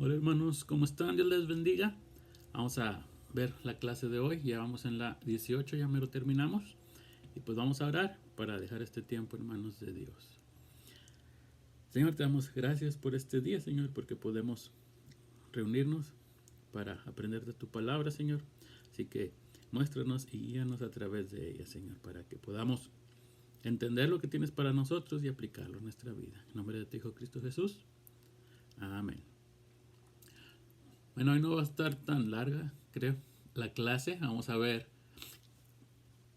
Hola hermanos, ¿cómo están? Dios les bendiga. Vamos a ver la clase de hoy. Ya vamos en la 18, ya mero terminamos. Y pues vamos a orar para dejar este tiempo en manos de Dios. Señor, te damos gracias por este día, Señor, porque podemos reunirnos para aprender de tu palabra, Señor. Así que muéstranos y guíanos a través de ella, Señor, para que podamos entender lo que tienes para nosotros y aplicarlo en nuestra vida. En nombre de tu Hijo Cristo Jesús. Amén. Bueno, hoy no va a estar tan larga, creo, la clase. Vamos a ver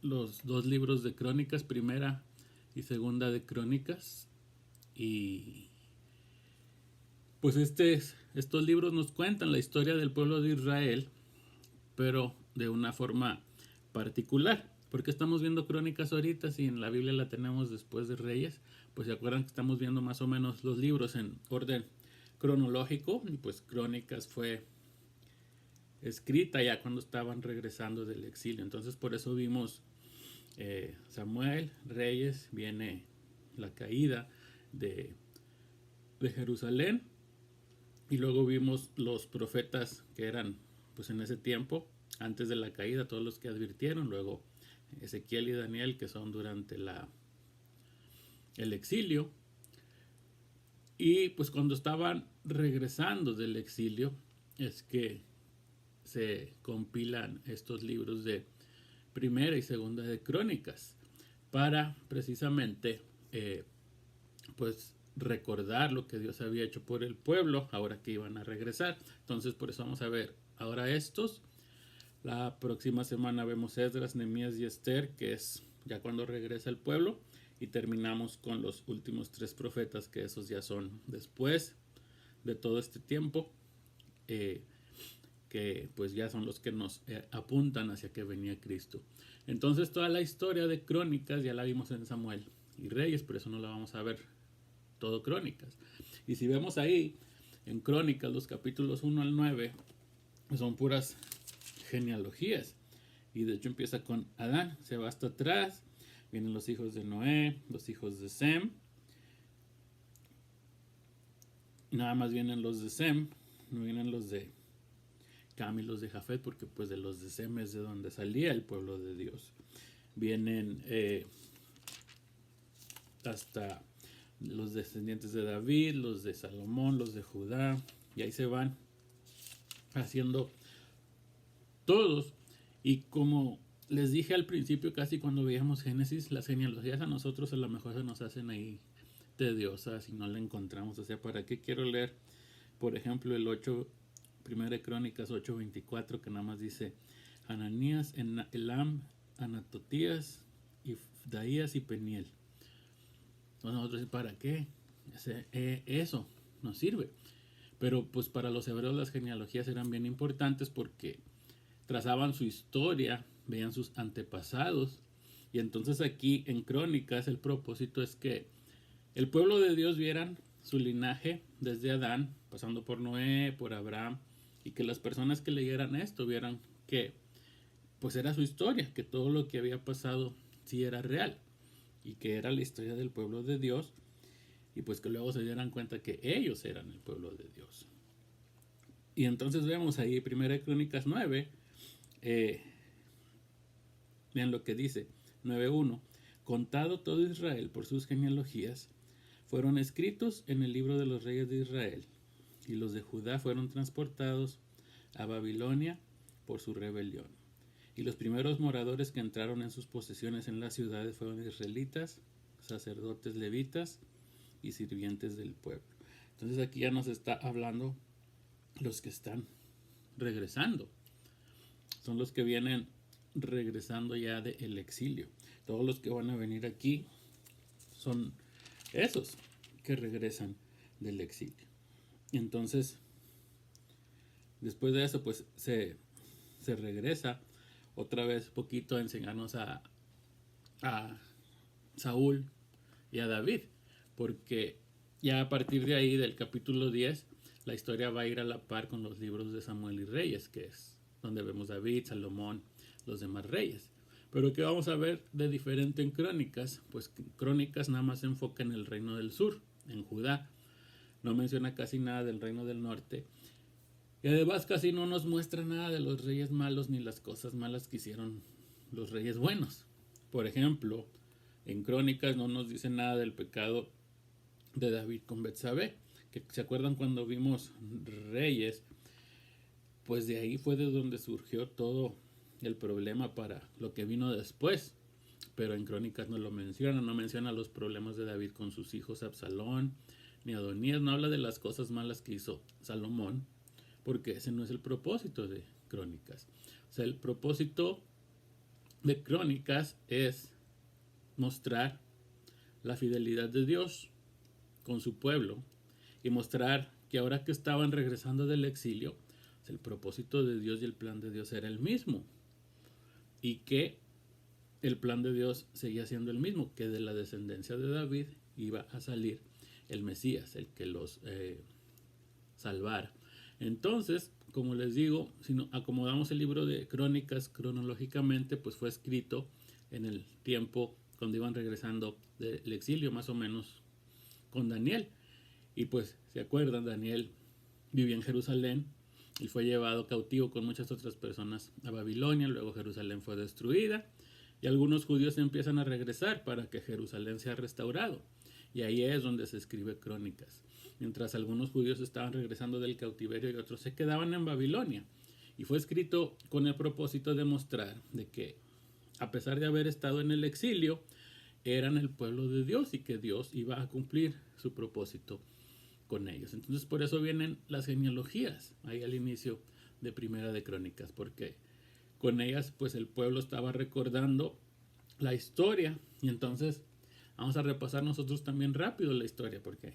los dos libros de Crónicas, primera y segunda de Crónicas. Y pues estos libros nos cuentan la historia del pueblo de Israel, pero de una forma particular. Porque estamos viendo Crónicas ahorita, si en la Biblia la tenemos después de Reyes, pues se acuerdan que estamos viendo más o menos los libros en orden cronológico, y pues Crónicas fue escrita ya cuando estaban regresando del exilio. Entonces por eso vimos Samuel, Reyes, viene la caída de Jerusalén, y luego vimos los profetas que eran pues en ese tiempo, antes de la caída, todos los que advirtieron, luego Ezequiel y Daniel, que son durante el exilio. Y pues cuando estaban regresando del exilio es que se compilan estos libros de primera y segunda de Crónicas para precisamente pues recordar lo que Dios había hecho por el pueblo ahora que iban a regresar. Entonces por eso vamos a ver ahora estos. La próxima semana vemos Esdras, Nehemías y Esther, que es ya cuando regresa el pueblo, y terminamos con los últimos tres profetas, que esos ya son después de todo este tiempo, que pues ya son los que nos apuntan hacia que venía Cristo. Entonces toda la historia de Crónicas ya la vimos en Samuel y Reyes, por eso no la vamos a ver todo Crónicas. Y si vemos ahí en Crónicas los capítulos 1 al 9 son puras genealogías, y de hecho empieza con Adán, se va hasta atrás, vienen los hijos de Noé, los hijos de Sem, nada más vienen los de Sem, no vienen los de Cam y los de Jafet, porque pues de los de Sem es de donde salía el pueblo de Dios. Vienen hasta los descendientes de David, los de Salomón, los de Judá, y ahí se van haciendo todos. Y como les dije al principio, casi cuando veíamos Génesis, las genealogías a nosotros a lo mejor se nos hacen ahí tediosas y no la encontramos. O sea, ¿para qué quiero leer, por ejemplo, el 8, Primera de Crónicas 8:24, que nada más dice Ananías, Elam, Anatotías, Daías y Peniel? Entonces nosotros, ¿para qué? Eso nos sirve. Pero pues para los hebreos las genealogías eran bien importantes porque trazaban su historia, veían sus antepasados. Y entonces aquí en Crónicas el propósito es que el pueblo de Dios vieran su linaje desde Adán, pasando por Noé, por Abraham, y que las personas que leyeran esto vieran que pues era su historia, que todo lo que había pasado sí era real, y que era la historia del pueblo de Dios, y pues que luego se dieran cuenta que ellos eran el pueblo de Dios. Y entonces vemos ahí 1 Crónicas 9, vean lo que dice 9:1: contado todo Israel por sus genealogías, fueron escritos en el libro de los reyes de Israel, y los de Judá fueron transportados a Babilonia por su rebelión. Y los primeros moradores que entraron en sus posesiones en las ciudades fueron israelitas, sacerdotes levitas y sirvientes del pueblo. Entonces aquí ya nos está hablando los que están regresando. Son los que vienen regresando ya del exilio. Todos los que van a venir aquí son esos que regresan del exilio. Entonces, después de eso, pues se regresa otra vez poquito a enseñarnos a Saúl y a David, porque ya a partir de ahí, del capítulo 10, la historia va a ir a la par con los libros de Samuel y Reyes, que es donde vemos David, Salomón, los demás reyes. Pero ¿qué vamos a ver de diferente en Crónicas? Pues Crónicas nada más se enfoca en el reino del sur, en Judá. No menciona casi nada del reino del norte. Y además casi no nos muestra nada de los reyes malos ni las cosas malas que hicieron los reyes buenos. Por ejemplo, en Crónicas no nos dice nada del pecado de David con Betsabé, que se acuerdan cuando vimos Reyes, pues de ahí fue de donde surgió todo el problema para lo que vino después. Pero en Crónicas no lo menciona, no menciona los problemas de David con sus hijos Absalón ni Adonías, no habla de las cosas malas que hizo Salomón, porque ese no es el propósito de Crónicas. O sea, el propósito de Crónicas es mostrar la fidelidad de Dios con su pueblo y mostrar que ahora que estaban regresando del exilio, el propósito de Dios y el plan de Dios era el mismo y que el plan de Dios seguía siendo el mismo, que de la descendencia de David iba a salir el Mesías, el que los salvara. Entonces, como les digo, si no acomodamos el libro de Crónicas cronológicamente, pues fue escrito en el tiempo cuando iban regresando del exilio, más o menos con Daniel. Y pues, ¿se acuerdan? Daniel vivía en Jerusalén y fue llevado cautivo con muchas otras personas a Babilonia. Luego Jerusalén fue destruida y algunos judíos empiezan a regresar para que Jerusalén sea restaurado. Y ahí es donde se escribe Crónicas. Mientras algunos judíos estaban regresando del cautiverio y otros se quedaban en Babilonia. Y fue escrito con el propósito de mostrar de que, a pesar de haber estado en el exilio, eran el pueblo de Dios y que Dios iba a cumplir su propósito con ellos. Entonces por eso vienen las genealogías ahí al inicio de Primera de Crónicas, porque con ellas pues el pueblo estaba recordando la historia. Y entonces vamos a repasar nosotros también rápido la historia, porque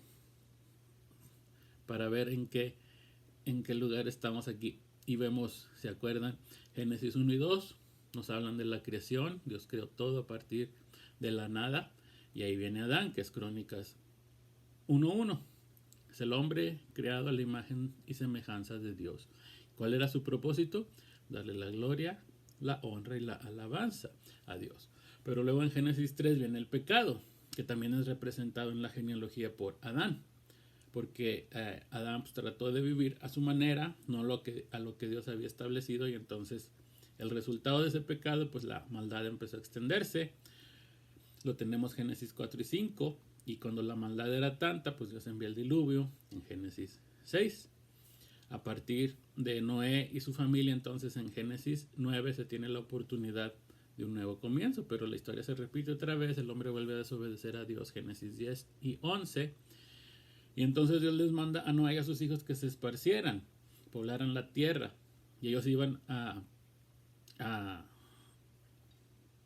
para ver en qué lugar estamos aquí. Y vemos, ¿se acuerdan? Génesis 1 y 2 nos hablan de la creación. Dios creó todo a partir de la nada. Y ahí viene Adán, que es Crónicas 1:1. Es el hombre creado a la imagen y semejanza de Dios. ¿Cuál era su propósito? Darle la gloria, la honra y la alabanza a Dios. Pero luego en Génesis 3 viene el pecado, que también es representado en la genealogía por Adán. Porque Adán pues, trató de vivir a su manera, no a lo que Dios había establecido, y entonces el resultado de ese pecado, pues la maldad empezó a extenderse. Lo tenemos Génesis 4 y 5, y cuando la maldad era tanta, pues Dios envía el diluvio en Génesis 6. A partir de Noé y su familia, entonces en Génesis 9 se tiene la oportunidad de un nuevo comienzo, pero la historia se repite otra vez, el hombre vuelve a desobedecer a Dios, Génesis 10 y 11, y entonces Dios les manda a Noé y a sus hijos que se esparcieran, poblaran la tierra, y ellos iban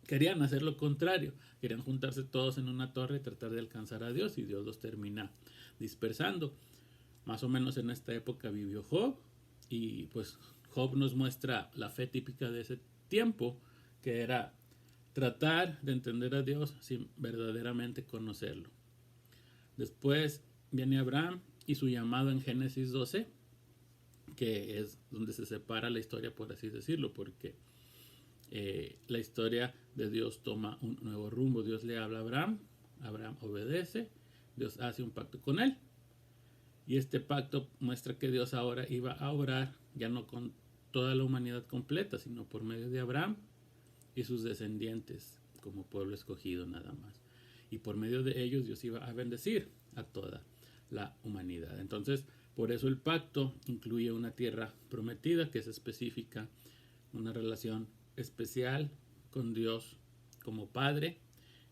querían hacer lo contrario, querían juntarse todos en una torre y tratar de alcanzar a Dios, y Dios los termina dispersando. Más o menos en esta época vivió Job, y pues Job nos muestra la fe típica de ese tiempo, que era tratar de entender a Dios sin verdaderamente conocerlo. Después viene Abraham y su llamado en Génesis 12, que es donde se separa la historia, por así decirlo, porque la historia de Dios toma un nuevo rumbo. Dios le habla a Abraham, Abraham obedece, Dios hace un pacto con él, y este pacto muestra que Dios ahora iba a obrar ya no con toda la humanidad completa, sino por medio de Abraham y sus descendientes como pueblo escogido nada más. Y por medio de ellos Dios iba a bendecir a toda la humanidad. Entonces, por eso el pacto incluye una tierra prometida que es específica, una relación especial con Dios como Padre,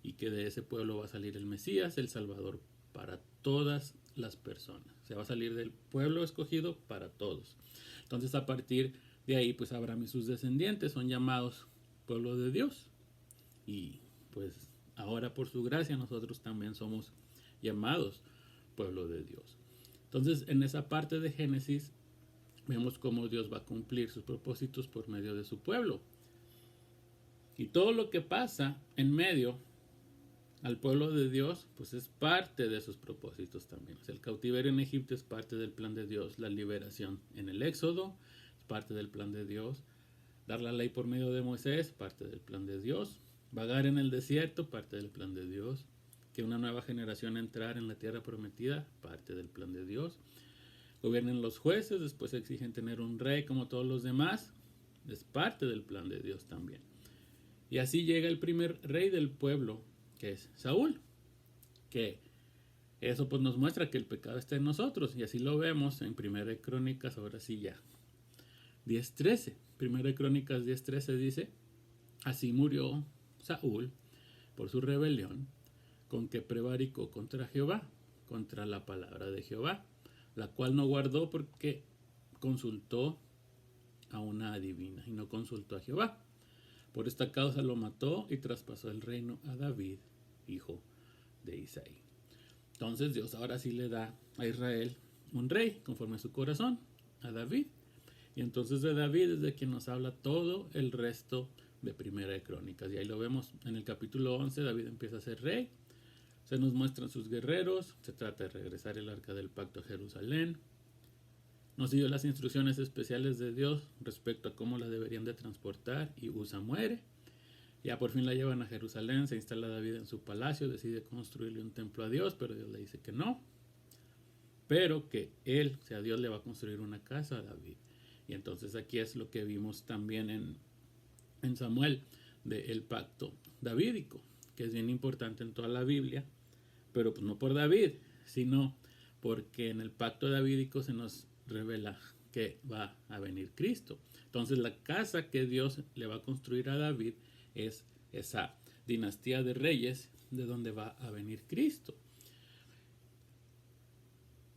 y que de ese pueblo va a salir el Mesías, el Salvador para todas las personas. Se va a salir del pueblo escogido para todos. Entonces, a partir de ahí, pues Abraham y sus descendientes son llamados pueblo de Dios. Y pues ahora por su gracia nosotros también somos llamados pueblo de Dios. Entonces, en esa parte de Génesis vemos cómo Dios va a cumplir sus propósitos por medio de su pueblo. Y todo lo que pasa en medio al pueblo de Dios, pues es parte de sus propósitos también. O sea, el cautiverio en Egipto es parte del plan de Dios, la liberación en el Éxodo es parte del plan de Dios, dar la ley por medio de Moisés, parte del plan de Dios, vagar en el desierto, parte del plan de Dios, que una nueva generación entrar en la tierra prometida, parte del plan de Dios, gobiernen los jueces, después exigen tener un rey como todos los demás. Es parte del plan de Dios también. Y así llega el primer rey del pueblo, que es Saúl, que eso pues nos muestra que el pecado está en nosotros, y así lo vemos en 1 Crónicas, ahora sí ya. 10:13, 1 Crónicas 10:13 dice: así murió Saúl por su rebelión, con que prevaricó contra Jehová, contra la palabra de Jehová, la cual no guardó porque consultó a una adivina y no consultó a Jehová. Por esta causa lo mató y traspasó el reino a David, hijo de Isaí. Entonces Dios ahora sí le da a Israel un rey conforme a su corazón, a David. Y entonces de David es de quien nos habla todo el resto de Primera de Crónicas. Y ahí lo vemos en el capítulo 11, David empieza a ser rey. Se nos muestran sus guerreros, se trata de regresar el arca del pacto a Jerusalén. Nos dio las instrucciones especiales de Dios respecto a cómo la deberían de transportar, y Usa muere. Ya por fin la llevan a Jerusalén, se instala David en su palacio, decide construirle un templo a Dios, pero Dios le dice que no. Pero que él, o sea, Dios le va a construir una casa a David. Y entonces aquí es lo que vimos también en Samuel, del pacto davídico, que es bien importante en toda la Biblia, pero pues no por David, sino porque en el pacto davídico se nos revela que va a venir Cristo. Entonces la casa que Dios le va a construir a David es esa dinastía de reyes de donde va a venir Cristo.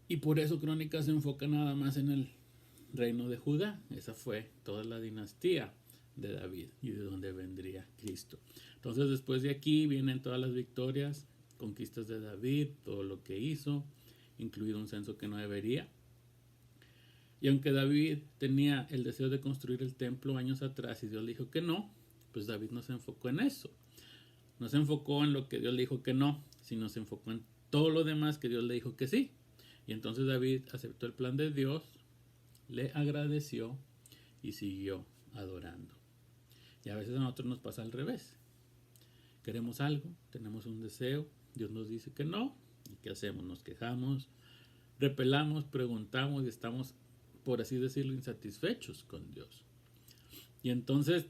Y por eso Crónicas se enfoca nada más en el reino de Judá. Esa fue toda la dinastía de David y de donde vendría Cristo. Entonces después de aquí vienen todas las victorias, conquistas de David, todo lo que hizo, incluido un censo que no debería. Y aunque David tenía el deseo de construir el templo años atrás y Dios le dijo que no, pues David no se enfocó en eso. No se enfocó en lo que Dios le dijo que no, sino se enfocó en todo lo demás que Dios le dijo que sí. Y entonces David aceptó el plan de Dios, le agradeció y siguió adorando. Y a veces a nosotros nos pasa al revés. Queremos algo, tenemos un deseo, Dios nos dice que no, ¿y qué hacemos? Nos quejamos, repelamos, preguntamos y estamos, por así decirlo, insatisfechos con Dios. Y entonces,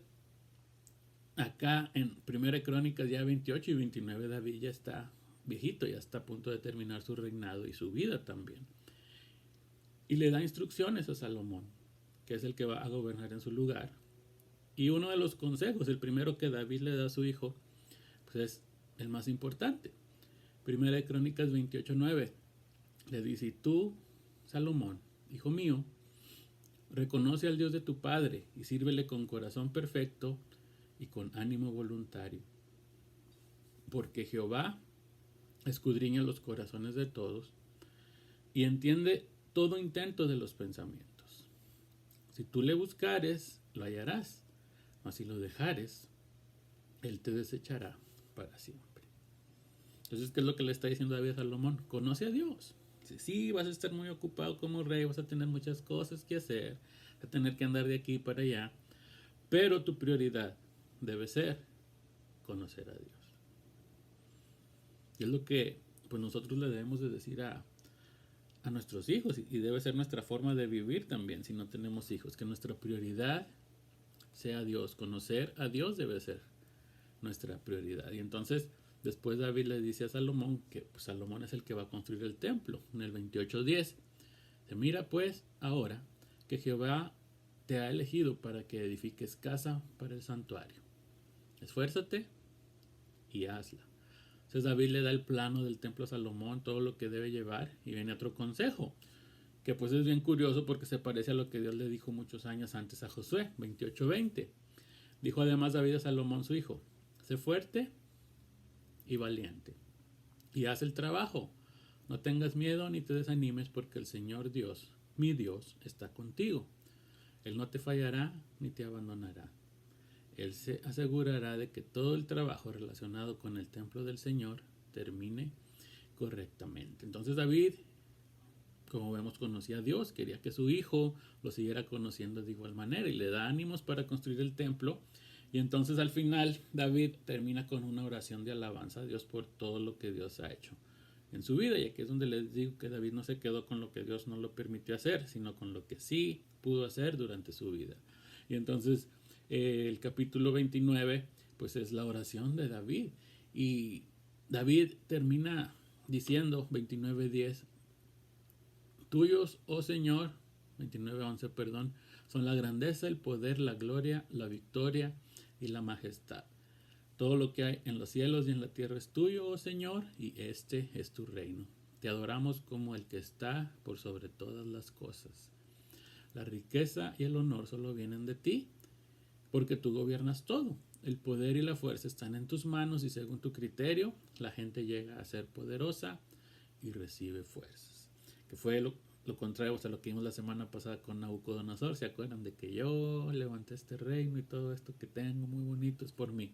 acá en 1 Crónicas ya 28 y 29, David ya está viejito, ya está a punto de terminar su reinado y su vida también. Y le da instrucciones a Salomón, que es el que va a gobernar en su lugar. Y uno de los consejos, el primero que David le da a su hijo, pues es el más importante. 1 Crónicas 28:9 le dice: y tú, Salomón, hijo mío, reconoce al Dios de tu padre y sírvele con corazón perfecto y con ánimo voluntario. Porque Jehová escudriña los corazones de todos y entiende todo intento de los pensamientos. Si tú le buscares, lo hallarás, mas si lo dejares, él te desechará para siempre. Entonces, ¿qué es lo que le está diciendo David a Salomón? Conoce a Dios. Dice: sí, vas a estar muy ocupado como rey, vas a tener muchas cosas que hacer, vas a tener que andar de aquí para allá, pero tu prioridad debe ser conocer a Dios. Y es lo que pues nosotros le debemos de decir a nuestros hijos, y debe ser nuestra forma de vivir también si no tenemos hijos, que nuestra prioridad sea Dios. Conocer a Dios debe ser nuestra prioridad. Y entonces después David le dice a Salomón que pues, Salomón es el que va a construir el templo, en el 28:10. Mira pues ahora que Jehová te ha elegido para que edifiques casa para el santuario. Esfuérzate y hazla. Entonces David le da el plano del templo a Salomón, todo lo que debe llevar, y viene otro consejo, que pues es bien curioso porque se parece a lo que Dios le dijo muchos años antes a Josué, 28:20. Dijo además David a Salomón su hijo: sé fuerte y valiente, y haz el trabajo. No tengas miedo ni te desanimes, porque el Señor Dios, mi Dios, está contigo. Él no te fallará ni te abandonará. Él se asegurará de que todo el trabajo relacionado con el templo del Señor termine correctamente. Entonces David, como vemos, conocía a Dios, quería que su hijo lo siguiera conociendo de igual manera y le da ánimos para construir el templo. Y entonces al final David termina con una oración de alabanza a Dios por todo lo que Dios ha hecho en su vida. Y aquí es donde les digo que David no se quedó con lo que Dios no lo permitió hacer, sino con lo que sí pudo hacer durante su vida. Y entonces el capítulo 29 pues es la oración de David. Y David termina diciendo 29:10: tuyos, oh Señor, 29:11, perdón, son la grandeza, el poder, la gloria, la victoria y la majestad. Todo lo que hay en los cielos y en la tierra es tuyo, oh Señor, y este es tu reino. Te adoramos como el que está por sobre todas las cosas. La riqueza y el honor solo vienen de ti, porque tú gobiernas todo. El poder y la fuerza están en tus manos y según tu criterio, la gente llega a ser poderosa y recibe fuerzas. Que fue lo contrario a lo que vimos la semana pasada con Nabucodonosor. ¿Se acuerdan de que yo levanté este reino y todo esto que tengo muy bonito es por mí?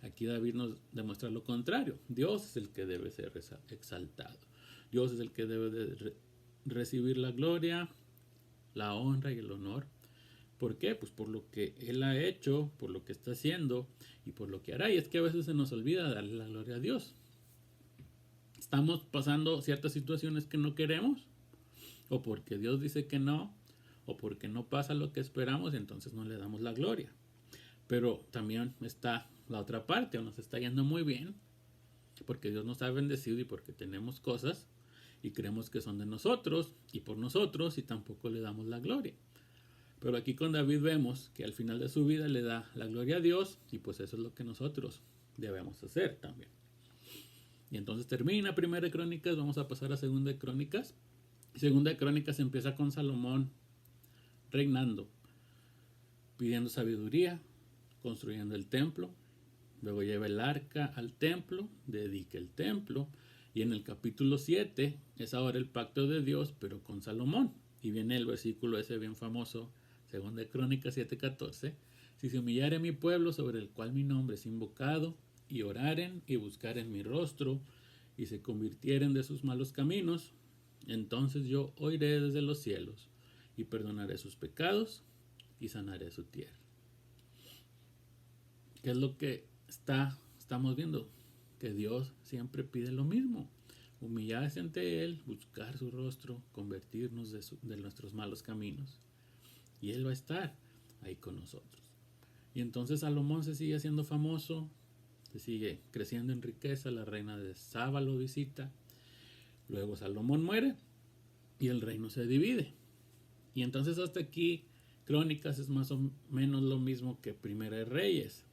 Aquí David nos demuestra lo contrario. Dios es el que debe ser exaltado. Dios es el que debe de recibir la gloria, la honra y el honor. ¿Por qué? Pues por lo que Él ha hecho, por lo que está haciendo y por lo que hará. Y es que a veces se nos olvida darle la gloria a Dios. Estamos pasando ciertas situaciones que no queremos, o porque Dios dice que no, o porque no pasa lo que esperamos, y entonces no le damos la gloria. Pero también está la otra parte, o nos está yendo muy bien, porque Dios nos ha bendecido y porque tenemos cosas y creemos que son de nosotros y por nosotros y tampoco le damos la gloria. Pero aquí con David vemos que al final de su vida le da la gloria a Dios y pues eso es lo que nosotros debemos hacer también. Y entonces termina Primera de Crónicas, vamos a pasar a Segunda de Crónicas. Segunda de Crónicas empieza con Salomón reinando, pidiendo sabiduría, construyendo el templo. Luego lleva el arca al templo, dedica el templo. Y en el capítulo 7 es ahora el pacto de Dios, pero con Salomón. Y viene el versículo ese bien famoso, Segunda de Crónicas 7:14. Si se humillare mi pueblo sobre el cual mi nombre es invocado, y oraren y buscaren mi rostro, y se convirtieren de sus malos caminos, entonces yo oiré desde los cielos, y perdonaré sus pecados, y sanaré su tierra. ¿Qué es lo que estamos viendo? Que Dios siempre pide lo mismo: humillarse ante Él, buscar su rostro, convertirnos de nuestros malos caminos. Y Él va a estar ahí con nosotros. Y entonces Salomón se sigue haciendo famoso, se sigue creciendo en riqueza, la reina de Saba lo visita. Luego Salomón muere y el reino se divide. Y entonces hasta aquí Crónicas es más o menos lo mismo que Primera de Reyes.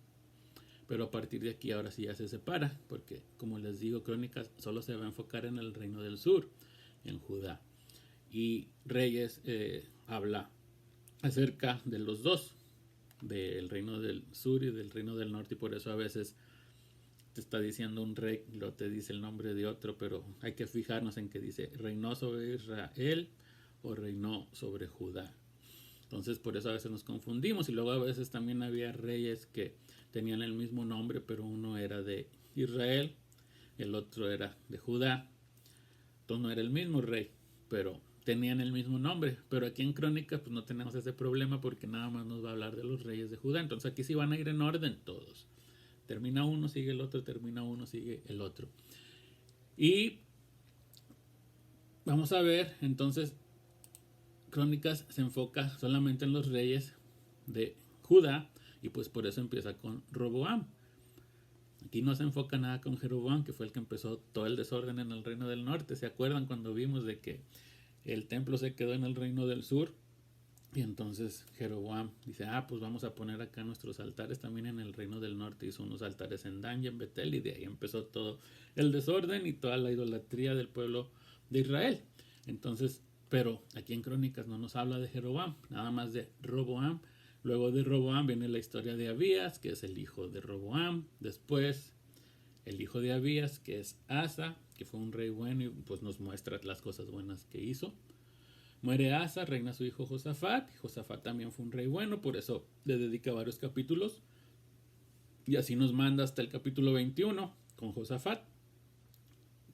Pero a partir de aquí ahora sí ya se separa, porque como les digo, Crónicas solo se va a enfocar en el reino del sur, en Judá. Y Reyes habla acerca de los dos, del reino del sur y del reino del norte, y por eso a veces te está diciendo un rey, luego te dice el nombre de otro, pero hay que fijarnos en que dice reinó sobre Israel o reinó sobre Judá. Entonces por eso a veces nos confundimos, y luego a veces también había reyes que tenían el mismo nombre, pero uno era de Israel, el otro era de Judá. Entonces no era el mismo rey, pero tenían el mismo nombre. Pero aquí en Crónicas pues no tenemos ese problema, porque nada más nos va a hablar de los reyes de Judá. Entonces aquí sí van a ir en orden todos. Termina uno, sigue el otro, termina uno, sigue el otro. Y vamos a ver, entonces, Crónicas se enfoca solamente en los reyes de Judá, y pues por eso empieza con Roboam. Aquí no se enfoca nada con Jeroboam, que fue el que empezó todo el desorden en el reino del norte. ¿Se acuerdan cuando vimos de que el templo se quedó en el reino del sur? Y entonces Jeroboam dice, pues vamos a poner acá nuestros altares también en el reino del norte. Hizo unos altares en Dan y en Betel, y de ahí empezó todo el desorden y toda la idolatría del pueblo de Israel. Entonces, pero aquí en Crónicas no nos habla de Jeroboam, nada más de Roboam. Luego de Roboam viene la historia de Abías, que es el hijo de Roboam. Después el hijo de Abías, que es Asa, que fue un rey bueno y pues nos muestra las cosas buenas que hizo. Muere Asa, reina su hijo Josafat. Josafat también fue un rey bueno, por eso le dedica varios capítulos. Y así nos manda hasta el capítulo 21 con Josafat,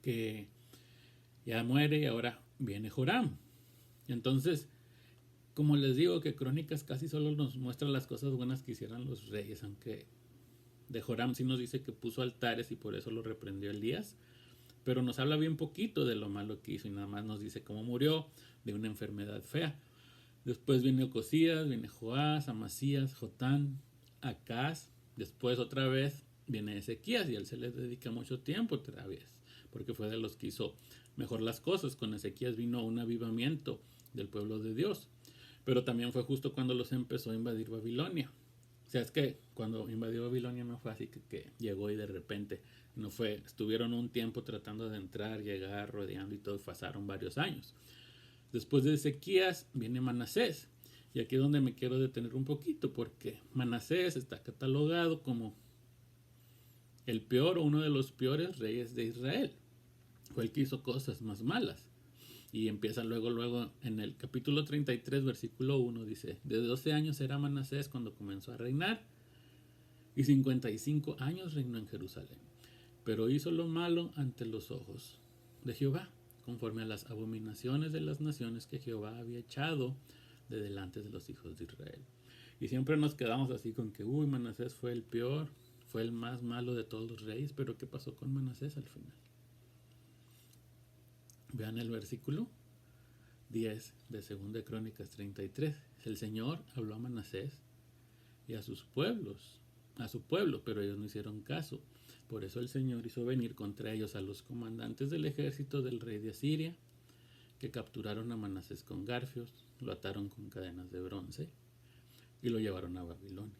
que ya muere, y ahora viene Joram. Entonces, como les digo, que Crónicas casi solo nos muestra las cosas buenas que hicieron los reyes, aunque de Joram sí nos dice que puso altares y por eso lo reprendió Elías. pero nos habla bien poquito de lo malo que hizo y nada más nos dice cómo murió de una enfermedad fea. Después viene Ocosías, viene Joás, Amasías, Jotán, Acaz. Después otra vez viene Ezequías y a él se le dedica mucho tiempo otra vez, porque fue de los que hizo mejor las cosas. Con Ezequías vino un avivamiento del pueblo de Dios, pero también fue justo cuando los empezó a invadir Babilonia. O sea, es que cuando invadió Babilonia no fue así que llegó y de repente, no fue, estuvieron un tiempo tratando de entrar, llegar, rodeando y todo, pasaron varios años. Después de Ezequías viene Manasés, y aquí es donde me quiero detener un poquito, porque Manasés está catalogado como el peor o uno de los peores reyes de Israel. Fue el que hizo cosas más malas. Y empieza luego en el capítulo 33, versículo 1, dice, de 12 años era Manasés cuando comenzó a reinar, y 55 años reinó en Jerusalén. Pero hizo lo malo ante los ojos de Jehová, conforme a las abominaciones de las naciones que Jehová había echado de delante de los hijos de Israel. Y siempre nos quedamos así con que, Manasés fue el peor, fue el más malo de todos los reyes, pero ¿qué pasó con Manasés al final? Vean el versículo 10 de 2 Crónicas 33. El Señor habló a Manasés y a sus pueblos, a su pueblo, pero ellos no hicieron caso. Por eso el Señor hizo venir contra ellos a los comandantes del ejército del rey de Asiria, que capturaron a Manasés con garfios, lo ataron con cadenas de bronce y lo llevaron a Babilonia.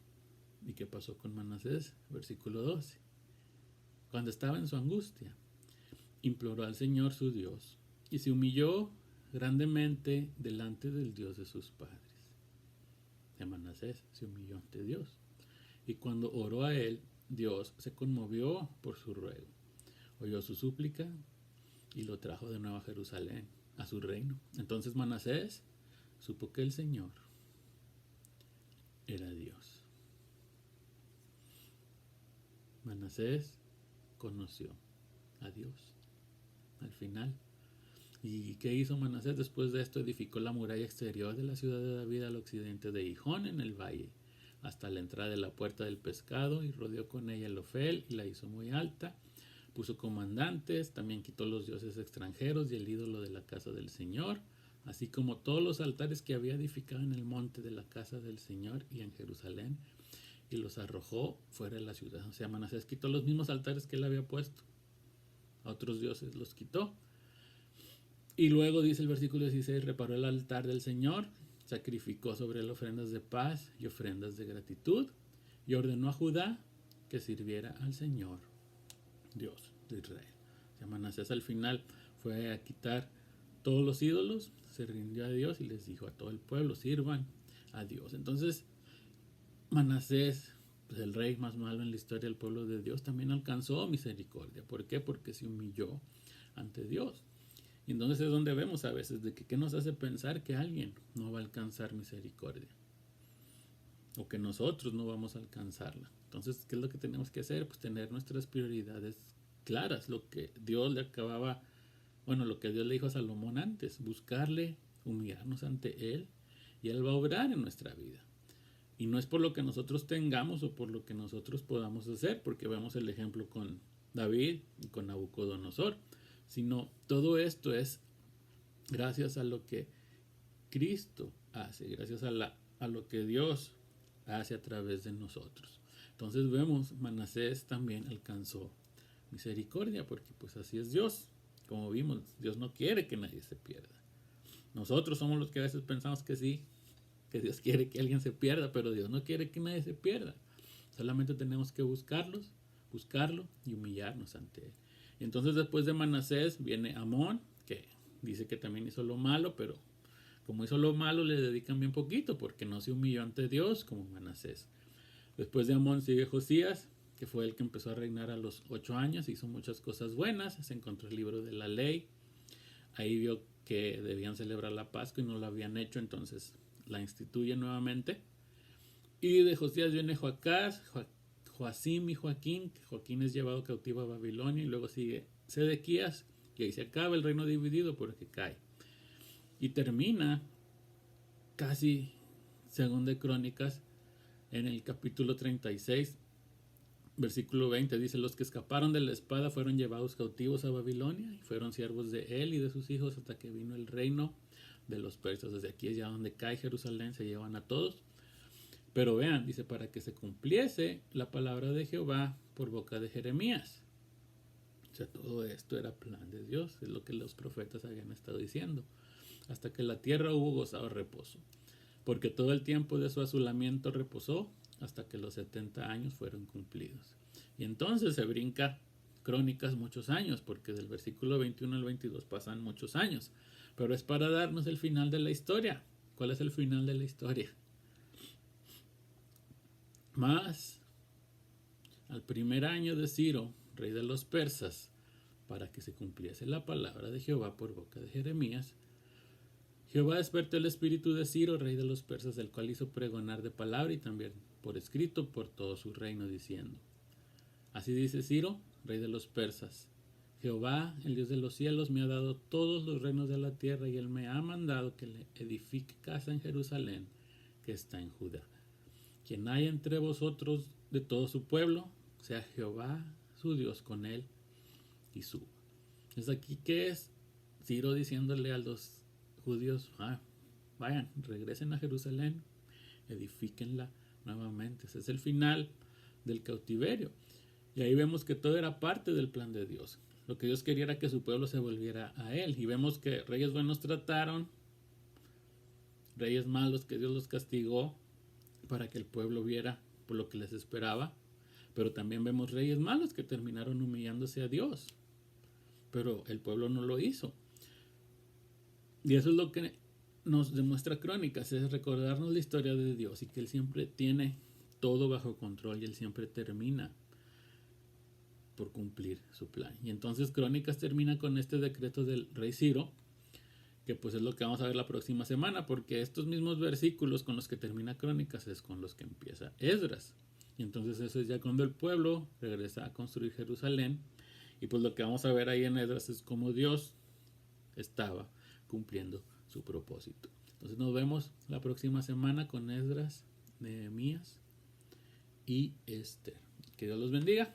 ¿Y qué pasó con Manasés? Versículo 12. Cuando estaba en su angustia, imploró al Señor su Dios y se humilló grandemente delante del Dios de sus padres. De Manasés se humilló ante Dios. Y cuando oró a él, Dios se conmovió por su ruego, oyó su súplica y lo trajo de nuevo a Jerusalén, a su reino. Entonces Manasés supo que el Señor era Dios. Manasés conoció a Dios al final. ¿Y qué hizo Manasés después de esto? Edificó la muralla exterior de la ciudad de David al occidente de Gijón en el valle, hasta la entrada de la puerta del pescado, y rodeó con ella el Ofel y la hizo muy alta. Puso comandantes, también quitó los dioses extranjeros y el ídolo de la casa del Señor, así como todos los altares que había edificado en el monte de la casa del Señor y en Jerusalén, y los arrojó fuera de la ciudad. O sea, Manasés quitó los mismos altares que él había puesto. A otros dioses los quitó. Y luego dice el versículo 16, reparó el altar del Señor, sacrificó sobre él ofrendas de paz y ofrendas de gratitud, y ordenó a Judá que sirviera al Señor, Dios de Israel. O sea, Manasés al final fue a quitar todos los ídolos, se rindió a Dios y les dijo a todo el pueblo, sirvan a Dios. Entonces, Manasés, pues el rey más malo en la historia del pueblo de Dios, también alcanzó misericordia. ¿Por qué? Porque se humilló ante Dios. Y entonces es donde vemos a veces de que qué nos hace pensar que alguien no va a alcanzar misericordia, o que nosotros no vamos a alcanzarla. Entonces, ¿qué es lo que tenemos que hacer? Pues tener nuestras prioridades claras, lo que Dios le acababa, lo que Dios le dijo a Salomón antes, buscarle, humillarnos ante Él, y Él va a obrar en nuestra vida. Y no es por lo que nosotros tengamos o por lo que nosotros podamos hacer, porque vemos el ejemplo con David y con Nabucodonosor, sino todo esto es gracias a lo que Cristo hace, gracias a lo que Dios hace a través de nosotros. Entonces vemos, Manasés también alcanzó misericordia, porque pues así es Dios. Como vimos, Dios no quiere que nadie se pierda. Nosotros somos los que a veces pensamos que sí, que Dios quiere que alguien se pierda, pero Dios no quiere que nadie se pierda. Solamente tenemos que buscarlo y humillarnos ante Él. Entonces después de Manasés viene Amón, que dice que también hizo lo malo, pero como hizo lo malo le dedican bien poquito, porque no se humilló ante Dios como Manasés. Después de Amón sigue Josías, que fue el que empezó a reinar a los 8 años, hizo muchas cosas buenas, se encontró el libro de la ley, ahí vio que debían celebrar la Pascua y no lo habían hecho, entonces la instituye nuevamente. Y de Josías viene Joacás, Joacim y Joaquín, que Joaquín es llevado cautivo a Babilonia, y luego sigue Sedequías, y ahí se acaba el reino dividido porque cae. Y termina casi 2 Crónicas en el capítulo 36, Versículo 20 dice: los que escaparon de la espada fueron llevados cautivos a Babilonia y fueron siervos de él y de sus hijos hasta que vino el reino de los persas. Desde aquí es ya donde cae Jerusalén, se llevan a todos. Pero vean, dice, para que se cumpliese la palabra de Jehová por boca de Jeremías. O sea, todo esto era plan de Dios, es lo que los profetas habían estado diciendo. Hasta que la tierra hubo gozado reposo, porque todo el tiempo de su asolamiento reposó hasta que los 70 años fueron cumplidos. Y entonces se brinca Crónicas muchos años, porque del versículo 21 al 22 pasan muchos años. Pero es para darnos el final de la historia. ¿Cuál es el final de la historia? Mas, al primer año de Ciro, rey de los persas, para que se cumpliese la palabra de Jehová por boca de Jeremías, Jehová despertó el espíritu de Ciro, rey de los persas, el cual hizo pregonar de palabra y también por escrito por todo su reino, diciendo: así dice Ciro, rey de los persas: Jehová, el Dios de los cielos, me ha dado todos los reinos de la tierra y él me ha mandado que le edifique casa en Jerusalén, que está en Judá. Quien haya entre vosotros de todo su pueblo, sea Jehová su Dios con él y suba. Es aquí que es Ciro diciéndole a los judíos: vayan, regresen a Jerusalén, edifíquenla nuevamente. Ese es el final del cautiverio. Y ahí vemos que todo era parte del plan de Dios. Lo que Dios quería era que su pueblo se volviera a él. Y vemos que reyes buenos trataron, reyes malos que Dios los castigó para que el pueblo viera por lo que les esperaba. Pero también vemos reyes malos que terminaron humillándose a Dios. Pero el pueblo no lo hizo. Y eso es lo que nos demuestra Crónicas, es recordarnos la historia de Dios y que Él siempre tiene todo bajo control y Él siempre termina por cumplir su plan. Y entonces Crónicas termina con este decreto del rey Ciro, que pues es lo que vamos a ver la próxima semana, porque estos mismos versículos con los que termina Crónicas es con los que empieza Esdras. Y entonces eso es ya cuando el pueblo regresa a construir Jerusalén. Y pues lo que vamos a ver ahí en Esdras es cómo Dios estaba cumpliendo su propósito. Entonces nos vemos la próxima semana con Esdras, Nehemías y Esther. Que Dios los bendiga.